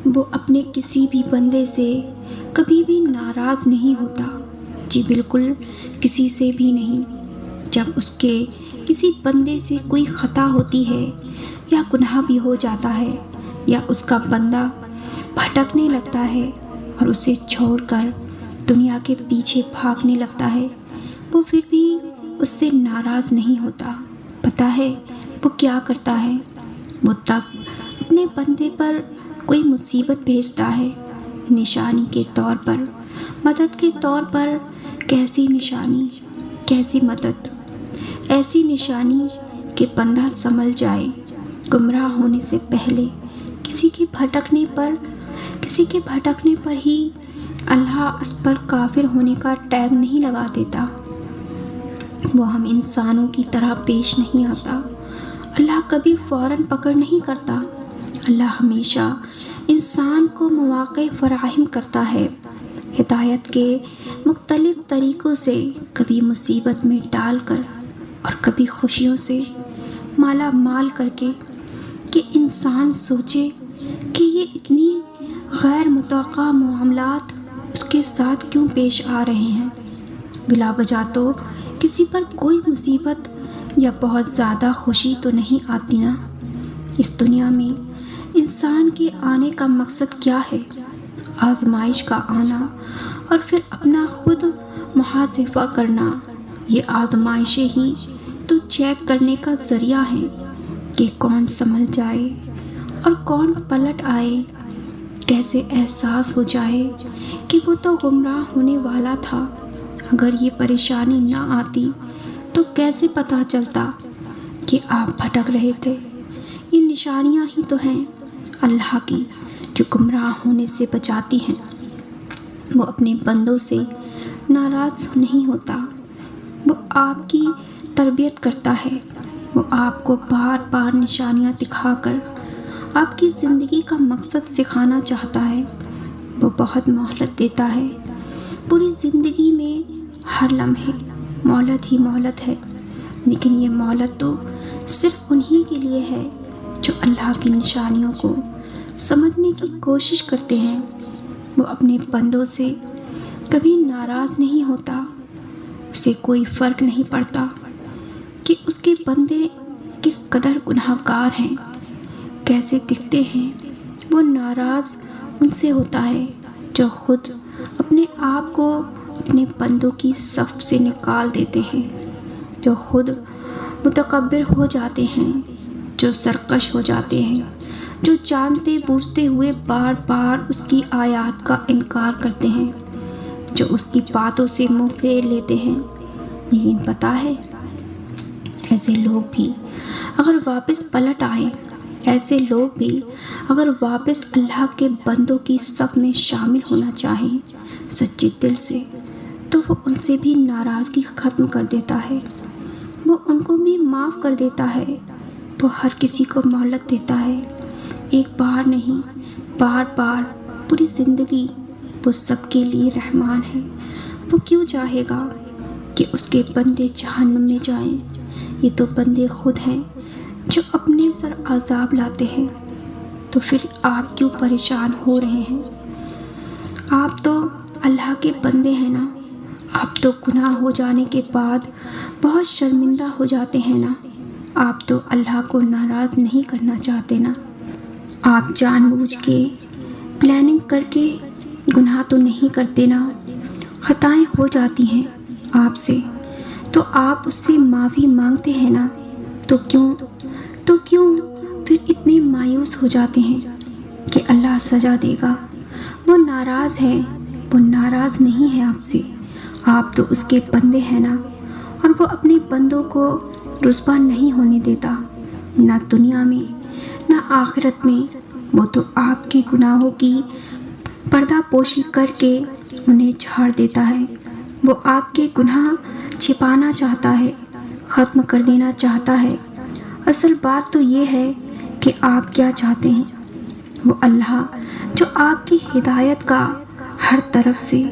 وہ اپنے کسی بھی بندے سے کبھی بھی ناراض نہیں ہوتا، جی بالکل کسی سے بھی نہیں۔ جب اس کے کسی بندے سے کوئی خطا ہوتی ہے یا گناہ بھی ہو جاتا ہے یا اس کا بندہ بھٹکنے لگتا ہے اور اسے چھوڑ کر دنیا کے پیچھے بھاگنے لگتا ہے، وہ پھر بھی اس سے ناراض نہیں ہوتا۔ پتہ ہے وہ کیا کرتا ہے؟ وہ تب اپنے بندے پر کوئی مصیبت بھیجتا ہے، نشانی کے طور پر، مدد کے طور پر۔ کیسی نشانی، کیسی مدد؟ ایسی نشانی کہ بندہ سنبھل جائے، گمراہ ہونے سے پہلے۔ کسی کے بھٹکنے پر ہی اللہ اس پر کافر ہونے کا ٹیگ نہیں لگا دیتا۔ وہ ہم انسانوں کی طرح پیش نہیں آتا۔ اللہ کبھی فوراً پکڑ نہیں کرتا۔ اللہ ہمیشہ انسان کو مواقع فراہم کرتا ہے، ہدایت کے مختلف طریقوں سے، کبھی مصیبت میں ڈال کر اور کبھی خوشیوں سے مالا مال کر کے، کہ انسان سوچے کہ یہ اتنی غیر متوقع معاملات اس کے ساتھ کیوں پیش آ رہے ہیں۔ بلا وجہ تو کسی پر کوئی مصیبت یا بہت زیادہ خوشی تو نہیں آتی نا۔ اس دنیا میں انسان کے آنے کا مقصد کیا ہے؟ آزمائش کا آنا اور پھر اپنا خود محاسبہ کرنا۔ یہ آزمائشیں ہی تو چیک کرنے کا ذریعہ ہیں کہ کون سنبھل جائے اور کون پلٹ آئے۔ کیسے احساس ہو جائے کہ وہ تو گمراہ ہونے والا تھا۔ اگر یہ پریشانی نہ آتی تو کیسے پتہ چلتا کہ آپ بھٹک رہے تھے؟ یہ نشانیاں ہی تو ہیں اللہ کی جو گمراہ ہونے سے بچاتی ہیں۔ وہ اپنے بندوں سے ناراض نہیں ہوتا۔ وہ آپ کی تربیت کرتا ہے۔ وہ آپ کو بار بار نشانیاں دکھا کر آپ کی زندگی کا مقصد سکھانا چاہتا ہے۔ وہ بہت مہلت دیتا ہے۔ پوری زندگی میں ہر لمحے مہلت ہی مہلت ہے، لیکن یہ مہلت تو صرف انہی کے لیے ہے جو اللہ کی نشانیوں کو سمجھنے کی کوشش کرتے ہیں۔ وہ اپنے بندوں سے کبھی ناراض نہیں ہوتا۔ اسے کوئی فرق نہیں پڑتا کہ اس کے بندے کس قدر گناہ گار ہیں، کیسے دکھتے ہیں۔ وہ ناراض ان سے ہوتا ہے جو خود اپنے آپ کو اپنے بندوں کی صف سے نکال دیتے ہیں، جو خود متکبر ہو جاتے ہیں، جو سرکش ہو جاتے ہیں، جو جانتے بوجھتے ہوئے بار بار اس کی آیات کا انکار کرتے ہیں، جو اس کی باتوں سے منہ پھیر لیتے ہیں۔ لیکن پتہ ہے ایسے لوگ بھی اگر واپس پلٹ آئیں، ایسے لوگ بھی اگر واپس اللہ کے بندوں کی صف میں شامل ہونا چاہیں سچے دل سے، تو وہ ان سے بھی ناراضگی ختم کر دیتا ہے۔ وہ ان کو بھی معاف کر دیتا ہے۔ وہ ہر کسی کو مہلت دیتا ہے، ایک بار نہیں، بار بار، پوری زندگی۔ وہ سب کے لیے رحمان ہے۔ وہ کیوں چاہے گا کہ اس کے بندے جہنم میں جائیں؟ یہ تو بندے خود ہیں جو اپنے سر عذاب لاتے ہیں۔ تو پھر آپ کیوں پریشان ہو رہے ہیں؟ آپ تو اللہ کے بندے ہیں نا۔ آپ تو گناہ ہو جانے کے بعد بہت شرمندہ ہو جاتے ہیں نا۔ آپ تو اللہ کو ناراض نہیں کرنا چاہتے نا۔ آپ جان بوجھ کے پلاننگ کر کے گناہ تو نہیں کرتے نا۔ خطائیں ہو جاتی ہیں آپ سے تو آپ اس سے معافی مانگتے ہیں نا۔ تو کیوں پھر اتنے مایوس ہو جاتے ہیں کہ اللہ سزا دے گا؟ وہ ناراض ہے، وہ ناراض نہیں ہے آپ سے۔ آپ تو اس کے بندے ہیں نا، اور وہ اپنے بندوں کو رسوا نہیں ہونے دیتا، نہ دنیا میں نہ آخرت میں۔ وہ تو آپ کے گناہوں کی پردہ پوشی کر کے انہیں جھاڑ دیتا ہے۔ وہ آپ کے گناہ چھپانا چاہتا ہے، ختم کر دینا چاہتا ہے۔ اصل بات تو یہ ہے کہ آپ کیا چاہتے ہیں۔ وہ اللہ جو آپ کی ہدایت کا ہر طرف سے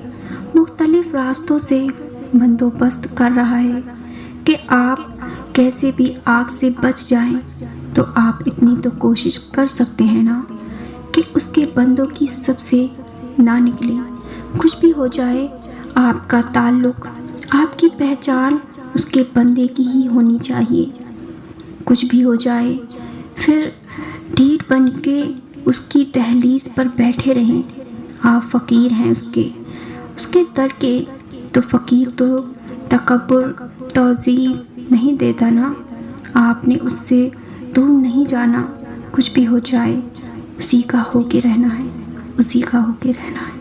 مختلف راستوں سے بندوبست کر رہا ہے کہ آپ کیسے بھی آگ سے بچ جائیں، تو آپ اتنی تو کوشش کر سکتے ہیں نا کہ کہ اس کے بندوں کی سب سے نہ نکلے۔ کچھ بھی ہو جائے، آپ کا تعلق، آپ کی پہچان اس کے بندے کی ہی ہونی چاہیے۔ کچھ بھی ہو جائے، پھر ڈھیٹ بن کے اس کی دہلیز پر بیٹھے رہیں۔ آپ فقیر ہیں اس کے در کے، تو فقیر تو تکبر، تعظیم نہیں دیتا نا۔ آپ نے اس سے دور نہیں جانا۔ کچھ بھی ہو جائے، اسی کا ہو کے رہنا ہے، اسی کا ہو کے رہنا ہے۔